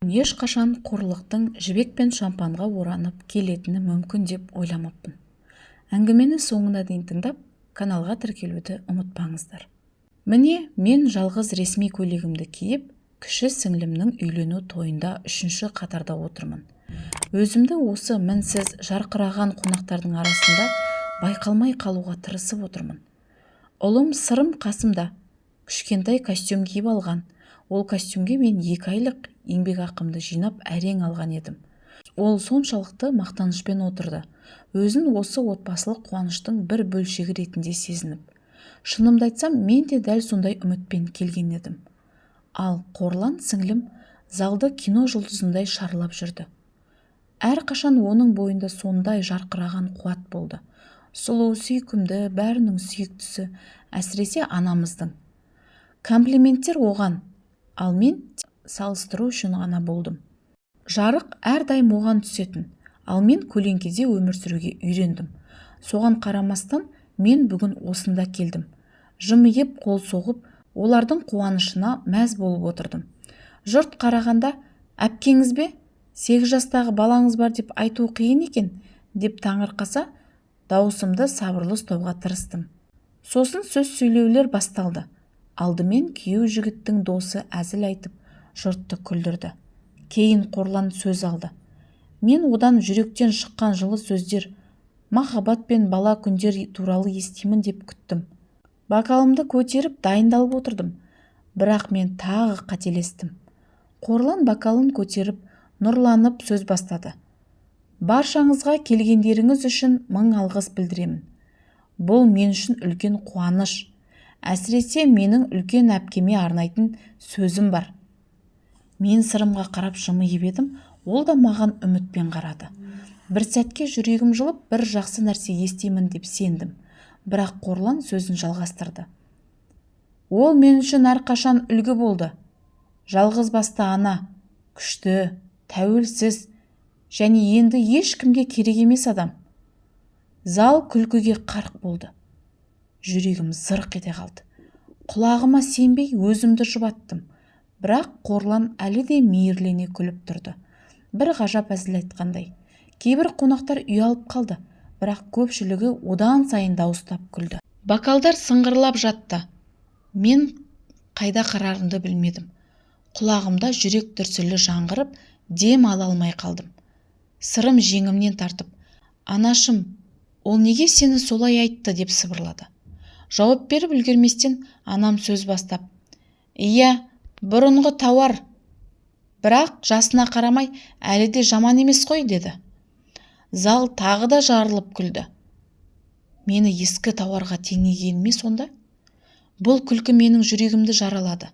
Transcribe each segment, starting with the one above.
ешқашан қорлықтың жібек пен шампанға оранып келетіні мүмкін деп ойламаппын. Әңгімені соңына дейін тыңдап, каналға тіркелуді ұмытпаңыздар. Міне, мен жалғыз ресми көйлегімді киіп, кіші сіңлімнің үйлену тойында 3-ші қатарда отырмын. Өзімді осы мінсіз жарқыраған қонақтардың арасында байқалмай қалуға тырысып отырмын. Ұлым сырым қасымда, кішкентай костюм киіп алған. Ол костюмге мен 2 айлық еңбек ақымды жинап әрең алған едім. Ол соншалықты мақтанышпен отырды, өзін осы отбасылық қуаныштың бір бөлшегі ретінде сезініп. Шынымды айтсам, мен де дәл сондай үмітпен келген едім. Ал Қорлан сіңлім залды кино жұлдызындай шарлап жүрді. Әрқашан оның бойында сондай жарқыраған қуат болды. Сұлу, сүйкімді, бәрінің сүйіктісі, әсіресе анамыздың. Комплименттер оған, ал мен салыстыру үшін ғана болдым. Жарық әрдайым оған түсетін, ал мен көлеңкеде өмір сүруге үйрендім. Соған қарамастан мен бүгін осында келдім. Жымиып қол соғып, олардың қуанышына мәз болып отырдым. Жұрт қарағанда, әпкеңіз бе, 8 жастағы балаңыз бар деп айту қиын екен, деп таңырқаса, дауысымды сабырлы ұстауға тырыстым. Сосын сөз сөйлеулер басталды. Алдымен күйеу жігіттің досы әзіл айтып, жұртты күлдірді. Кейін Қорлан сөз алды. Мен одан жүректен шыққан жылы сөздер, махаббат пен бала күндер туралы естимін деп күттім. Бокалымды көтеріп дайындалып отырдым, бірақ мен тағы қателестім. Қорлан бокалын көтеріп, нұрланып сөз бастады. Баршаңызға келгендеріңіз үшін мың алғыс білдіремін. Бұл мен үшін үлкен қуаныш. Әсіресе менің үлкен әпкеме арнайтын сөзім бар. Мен сырымға қарап жымиып едім, ол да маған үмітпен қарады. Бір сәтке жүрегім жылып, бір жақсы нәрсе естимін деп сендім. Бірақ Қорлан сөзін жалғастырды. Ол мен үшін әрқашан үлгі болды. Жалғыз басты ана, күшті, тәуелсіз, және енді ешкімге керек емес адам. Зал күлкіге қарық болды. Жүрегім зырқ ете қалды. Құлағыма сенбей өзімді жұбаттым. Бірақ Қорлан әлі де мейірлене күліп тұрды. Бір ғажап әзіл айтқандай. Кейбір қонақтар ұялып қалды, бірақ көпшілігі одан сайын дауыстап күлді. Бокалдар сыңғырлап жатты. Мен қайда қарарымды білмедім. Құлағымда жүрек дүрсілі жаңғырып, дем ала алмай қалдым. Сырым жеңімнен тартып, анашым, ол неге сені солай айтты деп сыбырлады. Жауап беріп үлгерместен анам сөз бастап, иә, бұрынғы тауар, бірақ жасына қарамай әлі де жаман емес қой, деді. Зал тағы да жарылып күлді. Мені ескі тауарға теңегеніме сонда? Бұл күлкі менің жүрегімді жаралады.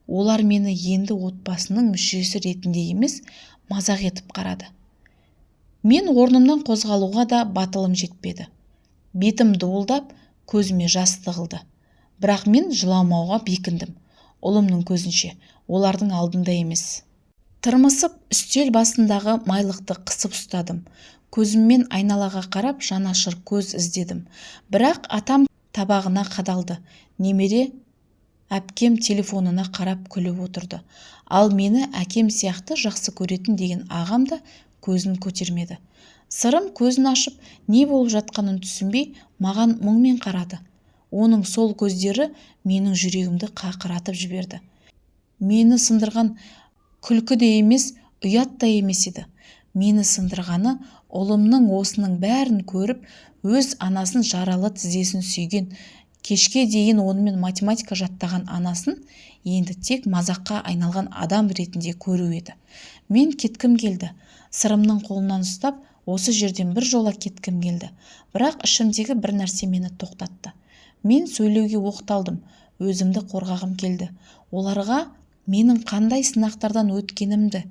Олар мені енді отбасының мүшесі ретінде емес, мазақ етіп қарады. Мен орнымнан қозғалуға да батылым жетпеді. Бетім дуылдап, көзіме жас тығылды. Бірақ мен жыламауға бекіндім. Ұлымның көзінше, олардың алдында емес. Тырмысып, үстел басындағы майлықты қысып ұстадым. Көзіммен айналаға қарап, жанашыр көз іздедім. Бірақ атам табағына қадалды. Немере әпкем телефонына қарап күліп отырды. Ал мені әкем сияқты жақсы көретін деген ағам да көзін көтермеді. Сырым көзін ашып, не болып жатқанын түсінбей, маған мұңмен қарады. Оның сол көздері менің жүрегімді қақыратып жіберді. Мені сындырған күлкі де емес, ұят та емес еді. Мені сындырғаны ұлымның осының бәрін көріп, өз анасын жаралы тізесін сүйген, кешке дейін онымен математика жаттаған анасын енді тек мазаққа айналған адам ретінде көру еді. Мен кеткім келді. Сырымның қолынан ұстап, осы жерден бір жола кеткім келді. Бірақ ішімдегі бір нәрсе мені тоқтатты. Мен сөйлеуге оқталдым, өзімді қорғағым келді. Оларға менің қандай сынақтардан өткенімді,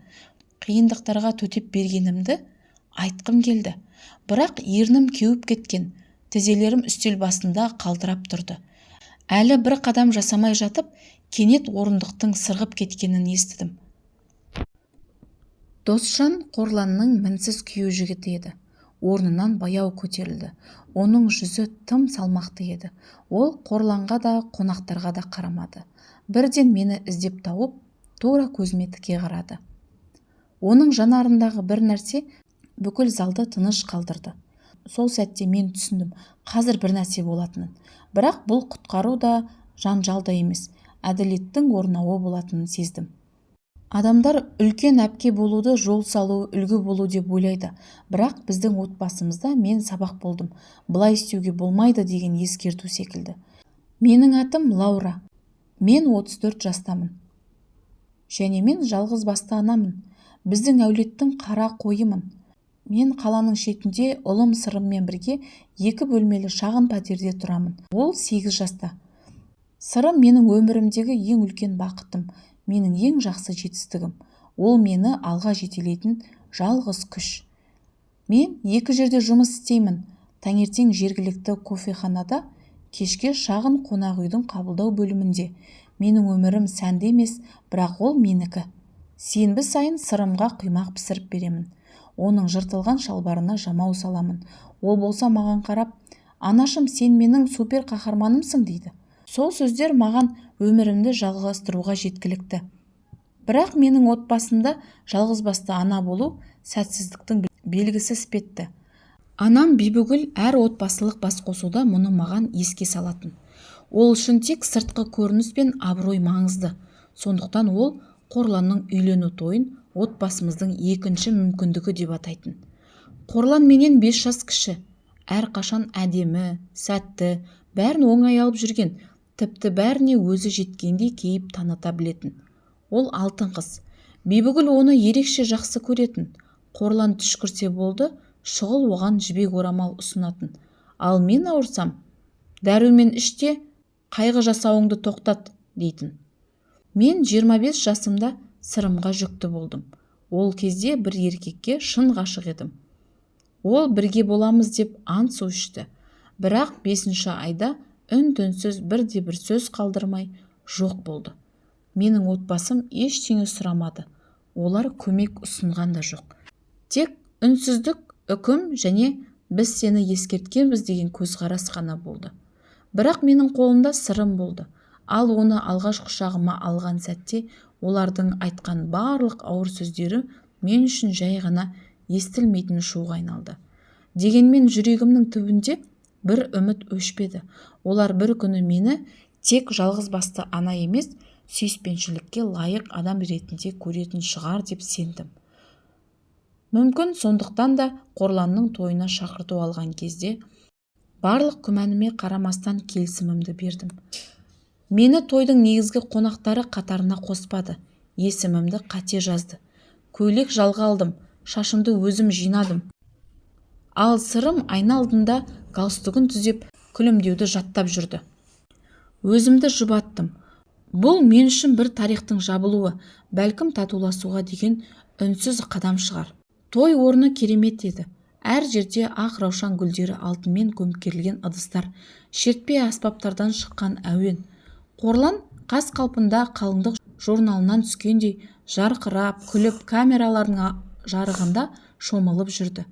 қиындықтарға төтеп бергенімді айтқым келді. Бірақ ернім кеуіп кеткен, тізелерім үстел басында қалтырап тұрды. Әлі бір қадам жасамай жатып, кенет орындықтың сырғып кеткенін естідім. Досжан Қорланның мінсіз күйеу жігіті еді. Орнынан баяу көтерілді. Оның жүзі тым салмақты еді. Ол Қорланға да, қонақтарға да қарамады. Бірден мені іздеп тауып, тура көзіме тіке қарады. Оның жанарындағы бір нәрсе бүкіл залды тыныш қалдырды. Сол сәтте мен түсіндім, қазір бір нәрсе болатынын. Бірақ бұл құтқару да, жанжал да емес, әділеттің орнауы болатынын сездім. Адамдар үлкен әпке болуды жол салу, үлгі болу деп ойлайды. Бірақ біздің отбасымызда мен сабақ болдым. Бұлай істеуге болмайды деген ескерту секілді. Менің атым Лаура. Мен 34 жастамын. Және мен жалғыз басты анамын. Біздің әулеттің қара қойымын. Мен қаланың шетінде ұлым Сырыммен бірге 2 бөлмелі шағын пәтерде тұрамын. Ол 8 жаста. Сырым менің өмірімдегі ең үлкен бақытым, менің ең жақсы жетістігім. Ол мені алға жетелейтін жалғыз күш. Мен 2 жерде жұмыс істеймін. Таңертең жергілікті кофеханада, кешке шағын қонақ үйдің қабылдау бөлімінде. Менің өмірім сәнді емес, бірақ ол менікі. Сенбі сайын Сырымға құймақ пісіріп беремін. Оның жыртылған шалбарына жамау саламын. Ол болса маған қарап, «Анашым, сен менің супер қаһарманымсың» дейді. Сол сөздер маған өмірімді жалғастыруға жеткілікті. Бірақ менің отбасымда жалғызбасты ана болу сәтсіздіктің белгісі іспетті. Анам Бибігүл әр отбасылық басқосуда мұны маған еске салатын. Ол үшін тек сыртқы көрініс пен абырой маңызды. Сондықтан ол Қорланның үйлену тойын отбасымыздың екінші мүмкіндігі деп атайтын. Қорлан менен 5 жас кіші. Әрқашан әдемі, сәтті, бәрін оңай алып жүрген, тіпті бәріне өзі жеткендей кейіп таныта білетін. Ол алтын қыз. Бибігүл оны ерекше жақсы көретін. Қорлан түшкірсе болды, шұғыл оған жібек орамал ұсынатын. Ал мен ауырсам, дәрумен іште, қайғы жасауыңды тоқтат дейтін. Мен 25 жасымда Сырымға жүкті болдым. Ол кезде бір еркекке шын ғашық едім. Ол бірге боламыз деп ант су ішті. Бірақ 5-ші айда үн-түнсіз бірде-бір сөз қалдырмай жоқ болды. Менің отбасым ештеңе сұрамады. Олар көмек ұсынған да жоқ. Тек үнсіздік, үкім және біз сені ескерткенбіз деген көзқарас ғана болды. Бірақ менің қолымда Сырым болды. Ал оны алғаш құшағыма алған сәтте олардың айтқан барлық ауыр сөздері мен үшін жай ғана естілмейтін шуға айналды. Дегенмен жүрегімнің түбінде бір үміт өшпеді. Олар бір күні мені тек жалғызбасты ана емес, сүйіспеншілікке лайық адам ретінде көретін шығар деп сендім. Мүмкін сондықтан да Қорланның тойына шақырту алған кезде барлық күмәніме қарамастан келісімімді бердім. Мені тойдың негізгі қонақтары қатарына қоспады. Есімімді қате жазды. Көйлек жалға алдым, шашымды өзім жинадым. Ал Сырым айна алдында галстугын түзеп, күлімдеуді жаттап жүрді. Өзімді жұбаттым. Бұл мен үшін бір тарихтың жабылуы, бәлкім татуласуға деген үнсіз қадам шығар. Той орны керемет еді. Әр жерде ақ раушан гүлдері алтынмен көмкерілген ыдыстар, шертпе аспаптардан шыққан әуен. Қорлан қас қалпында қалыңдық журналынан түскендей жарқырап, күліп, камералардың жарығында шомылып жүрді.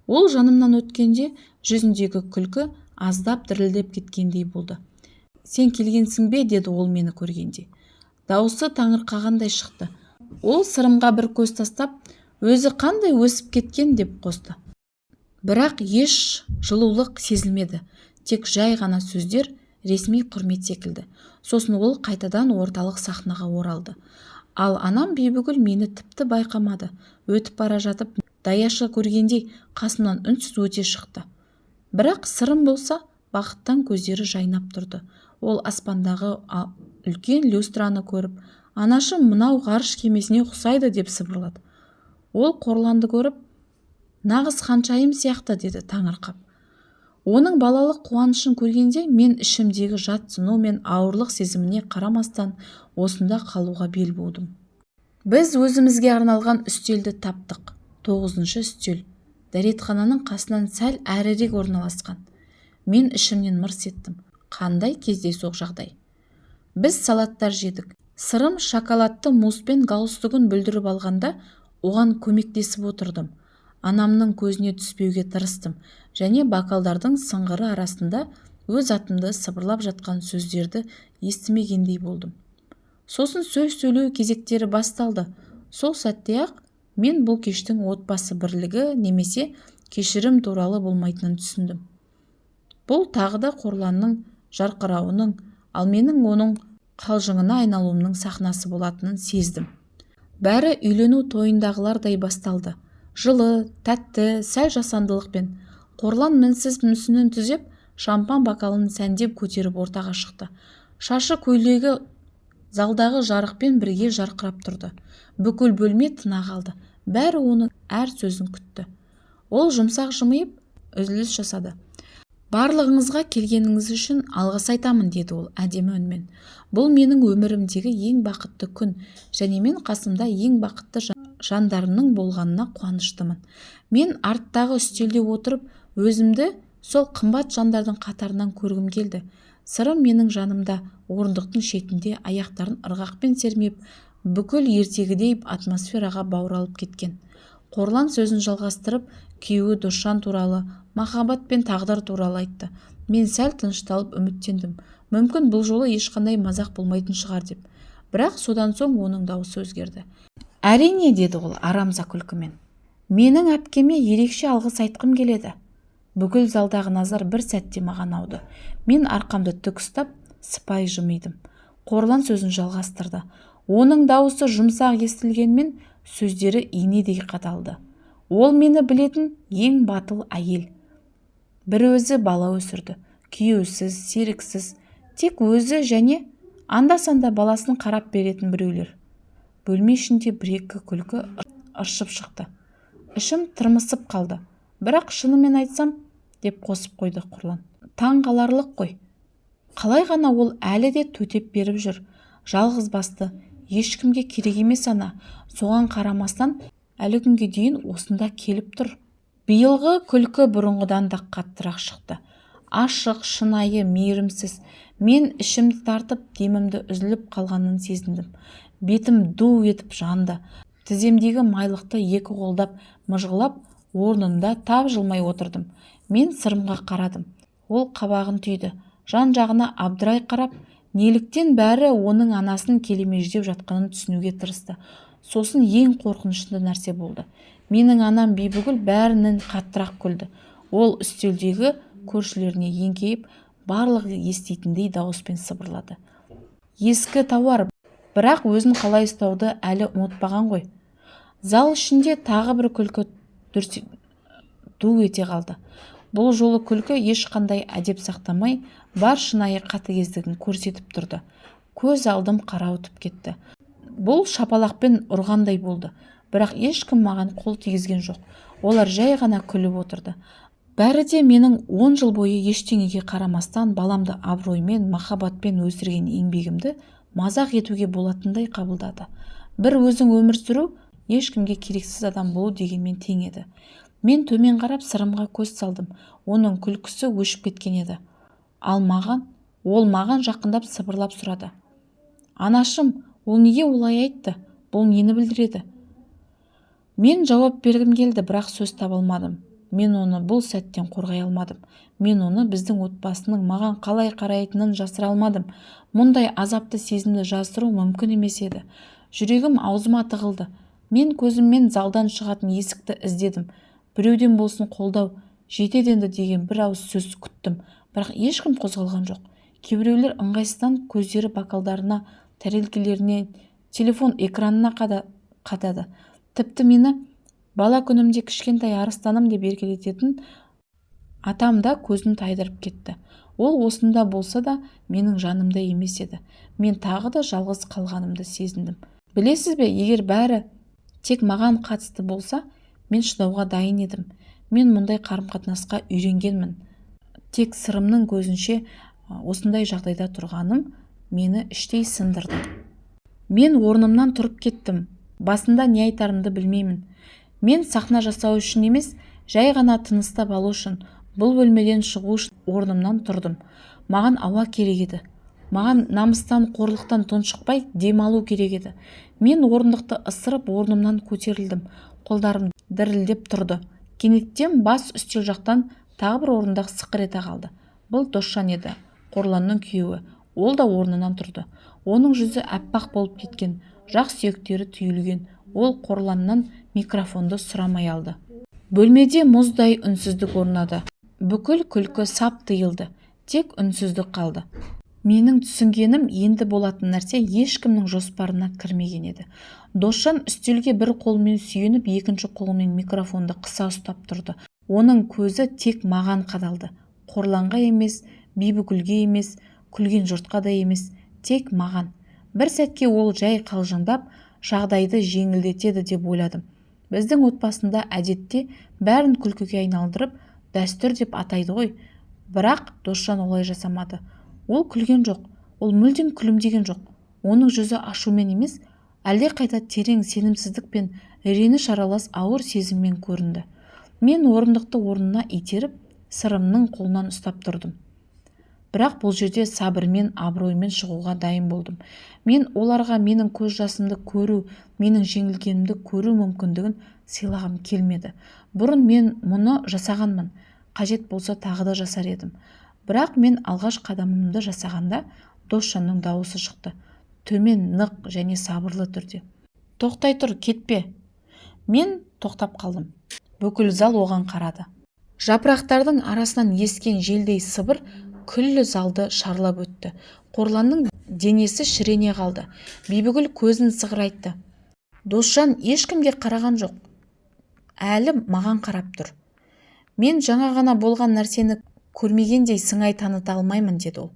Ол жанымнан өткенде жүзіндегі күлкі аздап дірілдеп кеткендей болды. «Сен келгенсің бе?» деді ол мені көргенде. Дауысы таңырқағандай шықты. Ол Сырымға бір көз тастап, өзі қандай өсіп кеткен деп қосты. Бірақ еш жылулық сезілмеді. Тек жай ғана сөздер, ресми құрмет секілді. Сосын ол қайтадан орталық сахнаға оралды. Ал анам Бибігүл мені тіпті байқамады. Өтіп бара жатып, даяшы көргендей қасымнан үнсіз өте шықты. Бірақ Сырым болса, бақыттан көздері жайнап тұрды. Ол аспандағы үлкен люстраны көріп, «Анашым, мынау ғарыш кемесіне ұқсайды» деп сыбырлады. Ол Қорланды көріп, «Нағыз ханшайым сияқты» деді таңырқап. Оның балалық қуанышын көргенде мен ішімдегі жатсыну мен ауырлық сезіміне қарамастан осында қалуға бел будым. Біз өзімізге арналған үстелді таптық. 9-шы үстел. Дәретхананың қасынан сәл әрірек орналасқан. Мен ішімнен мырс еттім. Қандай кездейсоқ жағдай. Біз салаттар жедік. Сырым шоколадты муспен галстугын бүлдіріп алғанда оған көмектесіп отырдым. Анамның көзіне түспеуге тырыстым және бокалдардың сыңғыры арасында өз атымды сыбырлап жатқан сөздерді естімегендей болдым. Сосын сөз сөйлеу кезектері басталды. Сол сәтте-ақ Мен бұл кештің отбасы бірлігі немесе кешірім туралы болмайтынын түсіндім. Бұл тағы да Қорланның жарқырауының, ал менің оның қалжыңына айналуымның сахнасы болатынын сездім. Бәрі үйлену тойындағылардай басталды. Жылы, тәтті, сәл жасандылықпен. Қорлан мінсіз мүсінін түзеп, шампан бокалын сәндеп көтеріп ортаға шықты. Шашы көйлегі залдағы жарықпен бірге жарқырап тұрды. Бүкіл бөлме тына қалды. Бәрі оның әр сөзін күтті. Ол жұмсақ жымиып, үзіліс жасады. Барлығыңызға келгеніңіз үшін алғыс айтамын, деді ол әдемі үнмен. Бұл менің өмірімдегі ең бақытты күн, және мен қасымда ең бақытты жандарымның болғанына қуаныштымын. Мен арттағы үстелде отырып, өзімді сол қымбат жандардың қатарынан көргім келді. Сырым менің жанымда, орындықтың шетінде аяқтарын ырғақпен сермеп, бүкіл ертегідей атмосфераға бауралып кеткен. Қорлан сөзін жалғастырып, күйеуі Досжан туралы, махаббат пен тағдыр туралы айтты. Мен сәл тынышталып үміттендім. Мүмкін бұл жолы ешқандай мазақ болмайтын шығар деп. Бірақ содан соң оның дауысы өзгерді. Әрине, деді ол арамза күлкімен. Менің әпкеме ерекше алғыс айтқым келеді. Бүкіл залдағы назар бір сәтте маған ауды. Мен арқамды тік ұстап, сыпайы жымидым. Қорлан сөзін жалғастырды. Оның дауысы жұмсақ естілгенмен, сөздері инедей қадалды. Ол мені білетін ең батыл әйел. Бір өзі бала өсірді. Күйеусіз, серіксіз, тек өзі және анда-санда баласын қарап беретін біреулер. Бөлме ішінде бір-екі күлкі ыршып шықты. Ішім тырмысып қалды. Бірақ шынымен айтсам, деп қосып қойды Қорлан. Таң қаларлық қой. Қалай ғана ол әлі де төтеп беріп жүр. Жалғыз басты, ешкімге керек емес ана. Соған қарамастан әлі күнге дейін осында келіп тұр. Биылғы күлкі бұрынғыдан да қаттырақ шықты. Ашық, шынайы, мейірімсіз. Мен ішімді тартып, демімді үзіліп қалғанын сезіндім. Бетім ду етіп жанды. Тіземдегі майлықты екі қолдап, мыжғылап, орнымда тапжылмай отырдым. Мен Сырымға қарадым. Ол қабағын түйді. Жан-жағына абдырай қарап, неліктен бәрі оның анасын келемеждеп жатқанын түсінуге тырысты. Сосын ең қорқынышты нәрсе болды. Менің анам Бибігүл бәрінен қаттырақ күлді. Ол үстелдегі көршілеріне еңкейіп, барлығы естейтіндей дауыспен сыбырлады. Ескі тауар, бірақ өзін қалай ұстауды әлі ұмытпаған ғой. Зал ішінде тағы бір күлкі ду ете қалды. Бұл жолы күлкі ешқандай әдеп сақтамай, бар шынайы қатыгездігін көрсетіп тұрды. Көз алдым қарауытып кетті. Бұл шапалақпен ұрғандай болды. Бірақ ешкім маған қол тигізген жоқ. Олар жай ғана күліп отырды. Бәрі де менің 10 жыл бойы ештеңеге қарамастан баламды абыроймен, махаббатпен өсірген еңбегімді мазақ етуге болатындай қабылдады. Бір өзің өмір сүру, ешкімге керексіз адам болу дегенмен тең еді. Мен төмен қарап Сырымға көз салдым. Оның күлкісі өшіп кеткен еді. Ол маған жақындап сыбырлап сұрады. Анашым, ол неге олай айтты? Бұл нені білдіреді? Мен жауап бергім келді, бірақ сөз таба алмадым. Мен оны бұл сәттен қорғай алмадым. Мен оны біздің отбасының маған қалай қарайтынын жасыра алмадым. Мұндай азапты сезімді жасыру мүмкін емес еді. Жүрегім аузыма тығылды. Мен көзіммен залдан шығатын есікті іздедім. Біреуден болсын қолдау, жетеді енді деген бір ауыз сөз күттім. Бірақ ешкім қозғалған жоқ. Кейбіреулер ыңғайсыздан көздері бокалдарына, тәрелкелеріне, телефон экранына қадады. Тіпті мені бала күнімде кішкентай арыстаным деп еркелететін атам да көзін тайдырып кетті. Ол осында болса да менің жанымда емес еді. Мен тағы да жалғыз қалғанымды сезіндім. Білесіз бе, егер бәрі тек маған қатысты болса, мен шыдауға дайын едім. Мен мұндай қарым-қатынасқа үйренгенмін. Тек Сырымның көзінше осындай жағдайда тұрғаным мені іштей сындырды. Мен орнымнан тұрып кеттім. Басында не айтарымды білмеймін. Мен сахна жасау үшін емес, жай ғана тыныстап алу үшін, бұл бөлмеден шығу үшін орнымнан тұрдым. Маған ауа керек еді. Маған намыстан, қорлықтан тұншықпай демалу керек еді. Мен орындықты ысырып орнымнан көтерілдім. Қолдарым дірілдеп тұрды. Кенеттен бас үстел жақтан тағы бір орындық сықыр ете қалды. Бұл Досжан еді, Қорланның күйеуі. Ол да орнынан тұрды. Оның жүзі әппақ болып кеткен, жақ сүйектері түйілген. Ол Қорланнан микрофонды сұрамай алды. Бөлмеде мұздай үнсіздік орнады. Бүкіл күлкі сап тыйылды. Тек үнсіздік қалды. Менің түсінгенім, енді болатын нәрсе ешкімнің жоспарына кірмеген еді. Досжан үстелге бір қолмен сүйеніп, екінші қолмен микрофонды қыса ұстап тұрды. Оның көзі тек маған қадалды. Қорланға емес, Бибігүлге емес, күлген жұртқа да емес, тек маған. Бір сәтке ол жай қалжыңдап, жағдайды жеңілдетеді деп ойладым. Біздің отбасында әдетте бәрін күлкіге айналдырып, дәстүр деп атайды ғой. Бірақ Досжан олай жасамады. Ол күлген жоқ, ол мүлдем күлімдеген жоқ. Оның жүзі ашумен емес, әлде қайта терең сенімсіздік пен реніш аралас ауыр сезіммен көрінді. Мен орындықты орнына итеріп, сырымның қолынан ұстап тұрдым. Бірақ бұл жерде сабырмен, абыроймен шығуға дайын болдым. Мен оларға менің көз жасымды көру, менің жеңілгенімді көру мүмкіндігін сыйлағым келмеді. Бұрын мен мұны жасағанмын, қажет болса тағы да жасар едім. Бірақ мен алғаш қадамымды жасағанда Досжанның дауысы шықты. Төмен, нық және сабырлы түрде. Тоқтай тұр, кетпе. Мен тоқтап қалдым. Бүкіл зал оған қарады. Жапырақтардың арасынан ескен желдей сыбыр күллі залды шарлап өтті. Қорланның денесі шірене қалды. Бибігүл көзін сығырайтты. Досжан ешкімге қараған жоқ. Әлі маған қарап тұр. Мен жаңа ғана болған нәрсені көрмегендей сыңай таныта алмаймын, деді ол.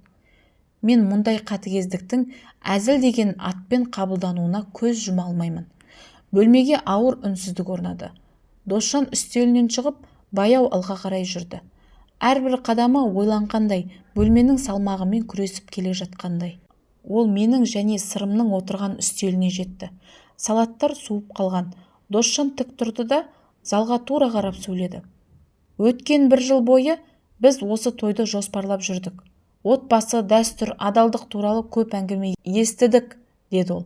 Мен мұндай қатыгездіктің әзіл деген атпен қабылдануына көз жұма алмаймын. Бөлмеге ауыр үнсіздік орнады. Досжан үстелінен шығып, баяу алға қарай жүрді. Әрбір қадамы ойланғандай, бөлменің салмағымен күресіп келе жатқандай. Ол менің және сырымның отырған үстеліне жетті. Салаттар суып қалған. Досжан тік тұрды да залға тура қарап сөйледі. Өткен бір жыл бойы біз осы тойды жоспарлап жүрдік. Отбасы, дәстүр, адалдық туралы көп әңгіме естідік, деді ол.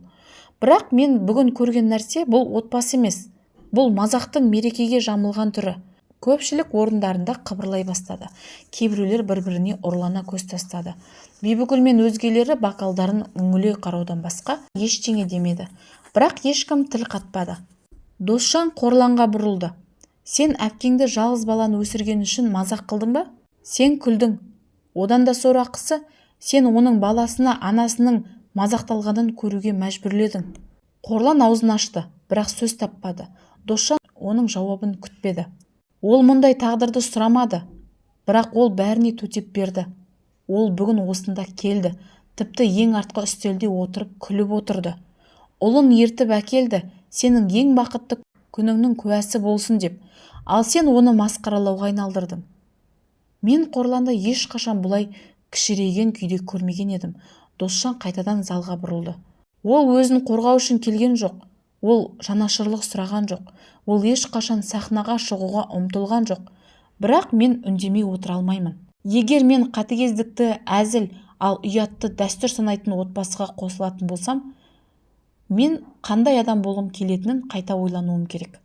Бірақ мен бүгін көрген нәрсе бұл отбасы емес. Бұл мазақтың мерекеге жамылған түрі. Көпшілік орындарында қыбырлай бастады. Кейбіреулер бір-біріне ұрлана көз тастады. Бибігүл мен өзгелері бокалдарын үңіле қараудан басқа ештеңе демеді. Бірақ ешкім тіл қатпады. Досжан Қорланға бұрылды. Сен әпкеңді жалғыз баланы өсірген үшін мазақ қылдың ба? Сен күлдің. Одан да сорақысы, сен оның баласына анасының мазақталғанын көруге мәжбүрледің. Қорлан аузын ашты, бірақ сөз таппады. Досжан оның жауабын күтпеді. Ол мұндай тағдырды сұрамады, бірақ ол бәріне төтеп берді. Ол бүгін осында келді, тіпті ең артқы үстелде отырып күліп отырды. Ұлын ертіп әкелді, сенің ең бақытты күніңнің куәсі болсын деп, ал сен оны масқаралауға айналдырдың. Мен Қорланды ешқашан бұлай кішірейген күйде көрмеген едім. Досжан қайтадан залға бұрылды. Ол өзін қорғау үшін келген жоқ. Ол жанашырлық сұраған жоқ. Ол ешқашан сахнаға шығуға ұмтылған жоқ. Бірақ мен үндемей отыра алмаймын. Егер мен қатыгездікті әзіл, ал ұятты дәстүр санайтын отбасыға қосылатын болсам, мен қандай адам болғым келетінін қайта ойлануым керек.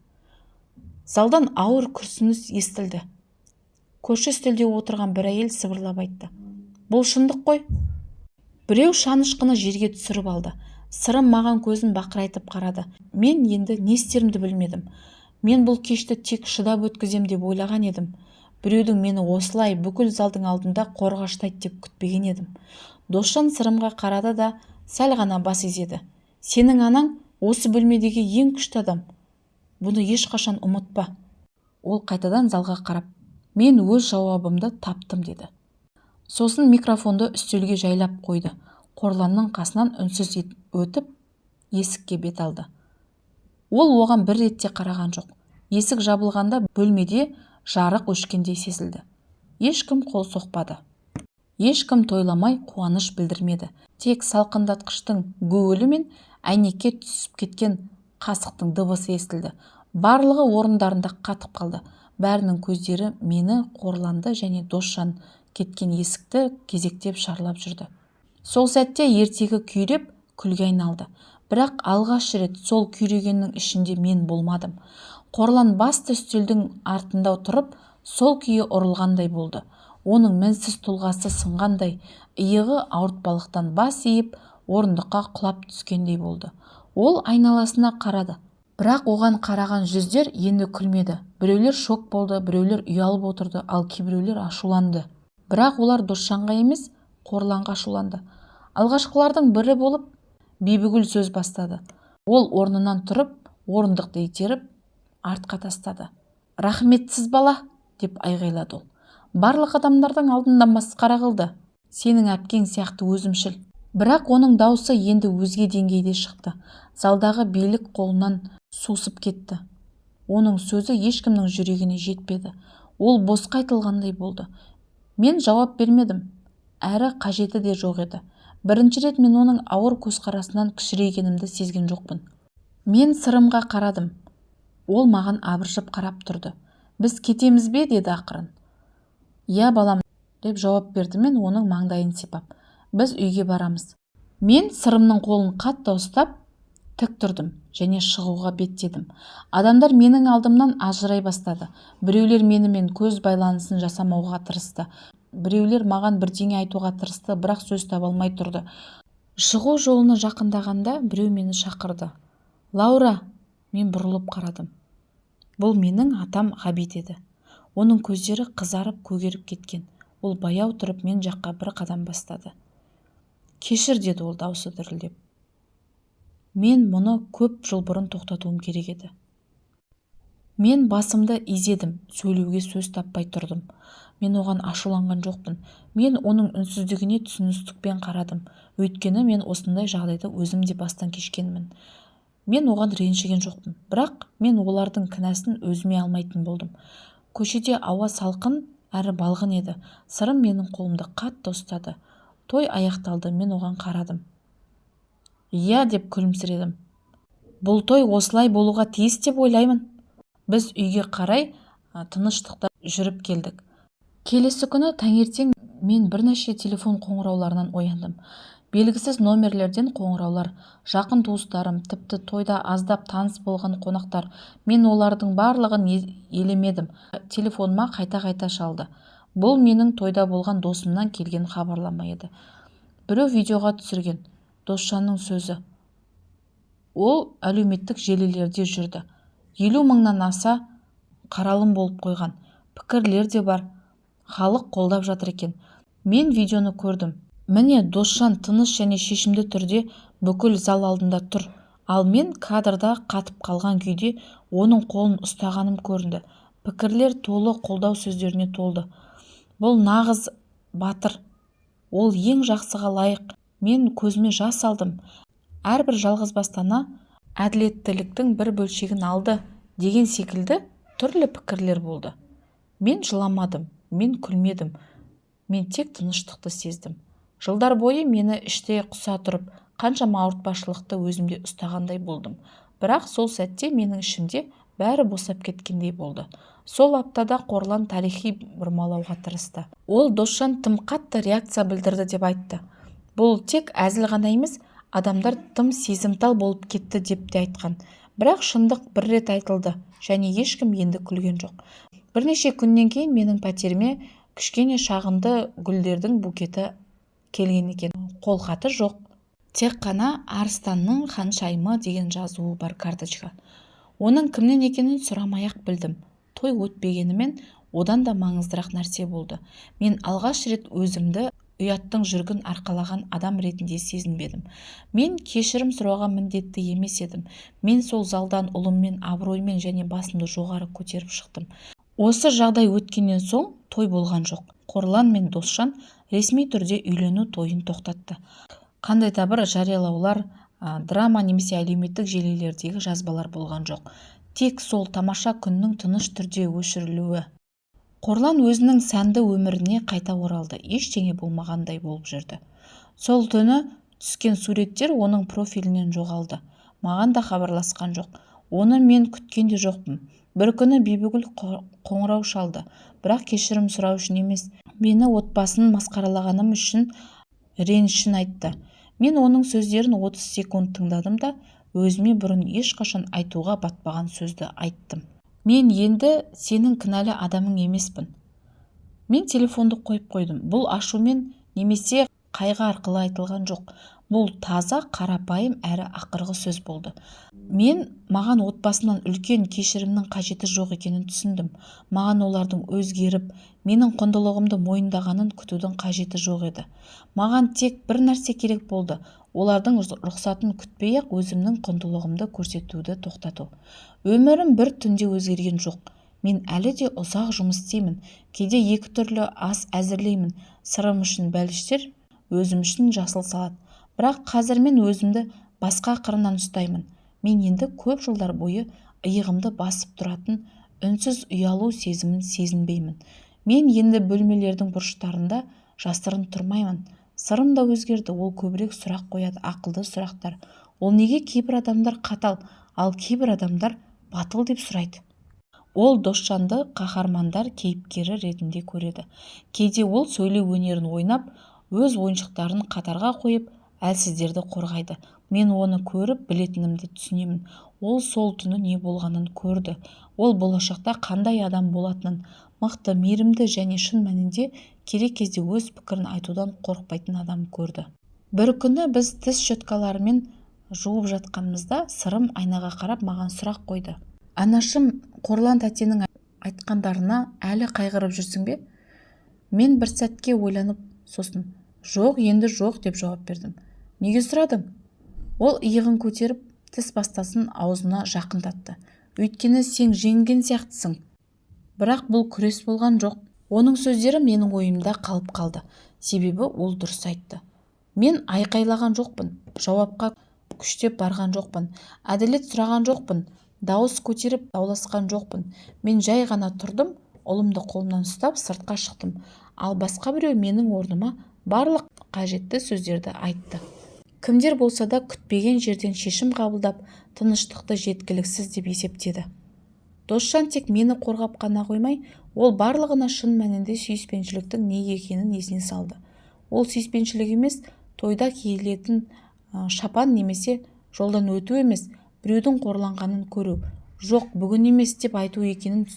Залдан ауыр күрсініс естілді. Көрші үстелде отырған бір әйел сыбырлап айтты. Бұл шындық қой. Біреу шанышқыны жерге түсіріп алды. Сырым маған көзін бақырайтып қарады. Мен енді не істерімді білмедім. Мен бұл кешті тек шыдап өткізем деп ойлаған едім. Біреудің мені осылай бүкіл залдың алдында қорғаштайды деп күтпеген едім. Досжан Сырымға қарады да сәл ғана бас изеді. Сенің анаң осы бөлмедегі ең күшті адам. Бұны ешқашан ұмытпа. Ол қайтадан залға қарап, мен өз жауабымды таптым, деді. Сосын микрофонды үстелге жайлап қойды. Қорланның қасынан үнсіз өтіп, есікке бет алды. Ол оған бір ретте қараған жоқ. Есік жабылғанда бөлмеде жарық өшкендей сезілді. Ешкім қол соқпады. Ешкім тойламай қуаныш білдірмеді. Тек салқындатқыштың гуілі мен әйнекке түсіп кеткен қасықтың дыбысы естілді. Барлығы орындарында қатып қалды. Бәрінің көздері мені, Қорланды және Досжан кеткен есікті кезектеп шарлап жүрді. Сол сәтте ертегі күйреп күлге айналды. Бірақ алғаш рет сол күйрегеннің ішінде мен болмадым. Қорлан басты үстелдің артында тұрып, сол күйі ұрылғандай болды. Оның мінсіз тұлғасы сынғандай, иығы ауыртпалықтан бас иіп, орындыққа құлап түскендей болды. Ол айналасына қарады, Бірақ оған қараған жүздер енді күлмеді. Біреулер шок болды, біреулер ұялып отырды, ал кейбіреулер ашуланды. Бірақ олар Досжанға емес, Қорланға ашуланды. Алғашқылардың бірі болып Бибігүл сөз бастады. Ол орнынан тұрып, орындықты итеріп, артқа тастады. «Рахметсіз бала!» деп айғайлады ол. «Барлық адамдардың алдында масқара қылды. Сенің әпкең сияқты өзімшіл». Бірақ оның даусы енді өзге деңгейде шықты. Залдағы билік қолынан сусып кетті. Оның сөзі ешкімнің жүрегіне жетпеді. Ол босқа айтылғандай болды. Мен жауап бермедім. Әрі қажеті де жоқ еді. Бірінші рет мен оның ауыр көзқарасынан кішірейгенімді сезген жоқпын. Мен сырымға қарадым. Ол маған абыржып қарап тұрды. «Біз кетеміз бе?» деді ақырын. «Иә, балам», деп жауап берді мен оның маңдайын сипап. «Біз үйге барамыз». Мен сырымның қолын қатты ұстап, тік тұрдым және шығуға беттедім. Адамдар менің алдымнан ажырай бастады. Біреулер менімен көз байланысын жасамауға тырысты. Біреулер маған бірдеңе айтуға тырысты, бірақ сөз таба алмай тұрды. Шығу жолына жақындағанда біреу мені шақырды. «Лаура!» Мен бұрылып қарадым. Бұл менің атам Ғабит еді. Оның көздері қызарып көгеріп кеткен. Ол баяу тұрып мен жаққа бір қадам бастады. «Кешір», деді ол даусы дірілдеп. Мен мұны көп жыл бұрын тоқтатуым керек еді. Мен басымды изедім, сөйлеуге сөз таппай тұрдым. Мен оған ашуланған жоқпын. Мен оның үнсіздігіне түсіністікпен қарадым. Өйткені мен осындай жағдайды өзім де бастан кешкенмін. Мен оған ренжіген жоқпын. Бірақ мен олардың кінәсін өзіме алмайтын болдым. Көшеде ауа салқын әрі балғын еді. Сырым менің қолымды қатты ұстады. Той аяқталды, мен оған қарадым. «Иә», деп күлімсіредім. «Бұл той осылай болуға тиіс деп ойлаймын». Біз үйге қарай тыныштықта жүріп келдік. Келесі күні таңертең мен бірнеше телефон қоңырауларынан ояндым. Белгісіз номерлерден қоңыраулар, жақын туыстарым, тіпті тойда аздап таныс болған қонақтар. Мен олардың барлығын елемедім. Телефоныма қайта-қайта шалды. Бұл менің тойда болған досымнан келген хабарлама еді. Біреу видеоға түсірген. Досжанның сөзі. Ол әлеуметтік желілерде жүрді. 50 мыңнан аса қаралым болып қойған. Пікірлер де бар. Халық қолдап жатыр екен. Мен видеоны көрдім. Міне Досжан тыныш және шешімді түрде бүкіл зал алдында тұр. Ал мен кадрда қатып қалған күйде оның қолын ұстағаным көрінді. Пікірлер толы қолдау сөздеріне толды. Бұл нағыз батыр. Ол ең жақсыға лайық. Мен көзіме жас алдым. Әрбір жалғыз бастана әділеттіліктің бір бөлшегін алды деген секілді түрлі пікірлер болды. Мен жыламадым, мен күлмедім. Мен тек тыныштықты сездім. Жылдар бойы мені іште құса тұрып, қаншама ауыртпашылықты өзімде ұстағандай болдым. Бірақ сол сәтте менің ішімде бәрі босап кеткендей болды. Сол аптада Қорлан тарихи бұрмалауға тырысты. Ол Досжан тым қатты реакция білдірді деп айтты. Бұл тек әзіл ғана емес, адамдар тым сезімтал болып кетті деп те айтқан. Бірақ шындық бір рет айтылды, және ешкім енді күлген жоқ. Бірнеше күннен кейін менің пәтеріме кішкене шағынды гүлдердің букеті келген екен. Қолхаты жоқ. Тек қана Арыстанның ханшайымы деген жазуы бар карточка. Оның кімнен екенін сұрамай-ақ білдім. Той өтпегенімен одан да маңыздырақ нәрсе болды. Мен алғаш рет өзімді ұяттың жүргін арқалаған адам ретінде сезінбедім. Мен кешірім сұрауға міндетті емес едім. Мен сол залдан ұлыммен, абыроймен және басымды жоғары көтеріп шықтым. Осы жағдай өткеннен соң той болған жоқ. Қорлан мен Досжан ресми түрде үйлену тойын тоқтатты. Қандай да бір жариялаулар, драма немесе әлеуметтік желілердегі жазбалар болған жоқ. Тек сол тамаша күннің тыныш түрде өшірілуі. Қорлан өзінің сәнді өміріне қайта оралды. Ештеңе болмағандай болып жүрді. Сол түні түскен суреттер оның профилінен жоғалды. Маған да хабарласқан жоқ. Оны мен күткен де жоқпын. Бір күні Бибігүл қоңырау шалды. Бірақ кешірім сұрау үшін емес, мені отбасын масқаралағаным үшін ренішін айтты. Мен оның сөздерін 30 секунд тыңдадым да өзіме бұрын ешқашан айтуға батпаған сөзді айттым. Мен енді сенің кінәлі адамың емеспін. Мен телефонды қойып қойдым. Бұл ашумен немесе қайғы арқылы айтылған жоқ. бұл таза, қарапайым әрі ақырғы сөз болды. Маған отбасынан үлкен кешірімнің қажеті жоқ екенін түсіндім. Маған олардың өзгеріп, менің құндылығымды мойындағанын күтудің қажеті жоқ еді. Маған тек бір нәрсе керек болды. Олардың рұқсатын күтпей-ақ өзімнің құндылығымды көрсетуді тоқтату. Өмірім бір түнде өзгерген жоқ. Мен әлі де ұзақ жұмыс істеймін. Кейде 2 түрлі ас әзірлеймін. Сырым үшін бәліштер, өзім үшін жасыл салат. Бірақ қазір мен өзімді басқа қырынан ұстаймын. Мен енді көп жылдар бойы иығымды басып тұратын үнсіз ұялу сезімін сезінбеймін. Мен енді бөлмелердің бұрыштарында жасырын тұрмаймын. Сырым да өзгерді. Ол көбірек сұрақ қояды, ақылды сұрақтар. Ол неге кейбір адамдар қатал, ал кейбір адамдар батыл деп сұрайды. Ол Досжанды қаһармандар кейіпкері ретінде көреді. Кейде ол сөйлеу өнерін ойнап, өз ойыншықтарын қатарға қойып, әлсіздерді қорғайды. Мен оны көріп білетінімді түсінемін. Ол сол түні не болғанын көрді. Ол болашақта қандай адам болатынын, мықты, мейірімді және шын мәнінде керек кезде өз пікірін айтудан қорықпайтын адам көрді. Бір күні біз тіс щеткаларымен жуып жатқанымызда Сырым айнаға қарап маған сұрақ қойды. Анашым, Қорлан тәтенің айтқандарына әлі қайғырып жүрсің бе? Мен бір сәтке ойланып, сосын жоқ, енді жоқ деп жауап бердім. Неге сұрадың? Ол иығын көтеріп, тіс пастасын аузына жақындатты. Өйткені сен жеңген сияқтысың. Бірақ бұл күрес болған жоқ. Оның сөздері менің ойымда қалып қалды. Себебі ол дұрыс айтты. Мен айқайлаған жоқпын, жауапқа күштеп барған жоқпын, әділет сұраған жоқпын, дауыс көтеріп дауласқан жоқпын. Мен жай ғана тұрдым, ұлымды қолымнан ұстап сыртқа шықтым. Ал басқа біреу менің орныма барлық қажетті сөздерді айтты. Кімдер болса да күтпеген жерден шешім қабылдап, тыныштықты жеткіліксіз деп есептеді. Досжан тек мені қорғап қана қоймай, ол барлығына шын мәнінде сүйіспеншіліктің не екенін есіне салды. Ол сүйіспеншілік емес, тойда киілетін шапан немесе жолдан өту емес, біреудің қорланғанын көру. Жоқ, бүгін емес деп айту екенін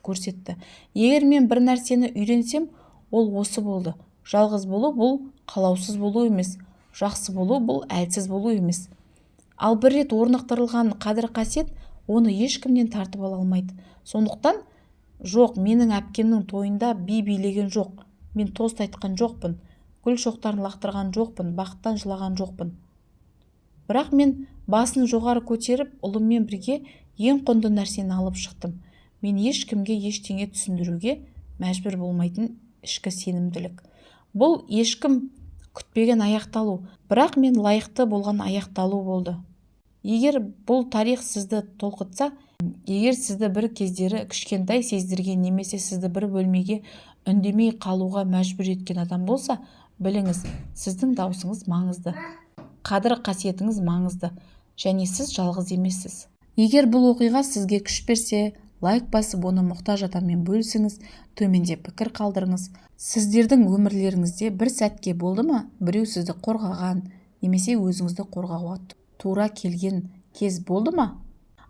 көрсетті. Егер мен бір нәрсені үйренсем, ол осы болды. Жалғыз болу бұл қалаусыз болу емес, жақсы болу бұл әлсіз болу емес. Ал бір рет орнықтырылған қадір-қасиет оны ешкімнен тартып ала алмайды. Сондықтан жоқ, менің әпкемнің тойында би билеген жоқ. Мен тост айтқан жоқпын, гүл шоқтарын лақтырған жоқпын, бақыттан жылаған жоқпын. Бірақ мен басын жоғары көтеріп, ұлыммен бірге ең құнды нәрсені алып шықтым. Мен ешкімге ештеңе түсіндіруге мәжбүр болмайтын ішкі сенімділік. Бұл ешкім күтпеген аяқталу, бірақ мен лайықты болған аяқталу болды. Егер бұл тарих сізді толқытса, егер сізді бір кездері кішкентай сездірген немесе сізді бір бөлмеге үндемей қалуға мәжбүр еткен адам болса, біліңіз, сіздің даусыңыз маңызды, қадір-қасиетіңіз маңызды, және сіз жалғыз емессіз. Егер бұл оқиға сізге күш берсе, лайк басып, оны мұқтаж адаммен бөлісіңіз, төменде пікір қалдырыңыз. Сіздердің өмірлеріңізде бір сәтке болды ма, біреу сізді қорғаған, немесе өзіңізді қорғауға тура келген кез болды ма?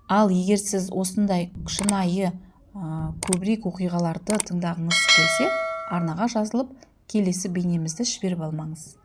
Ал егер сіз осындай шынайы көбірек оқиғаларды тыңдағыңыз келсе, арнаға жазылып, келесі бейнемізді жіберіп алмаңыз.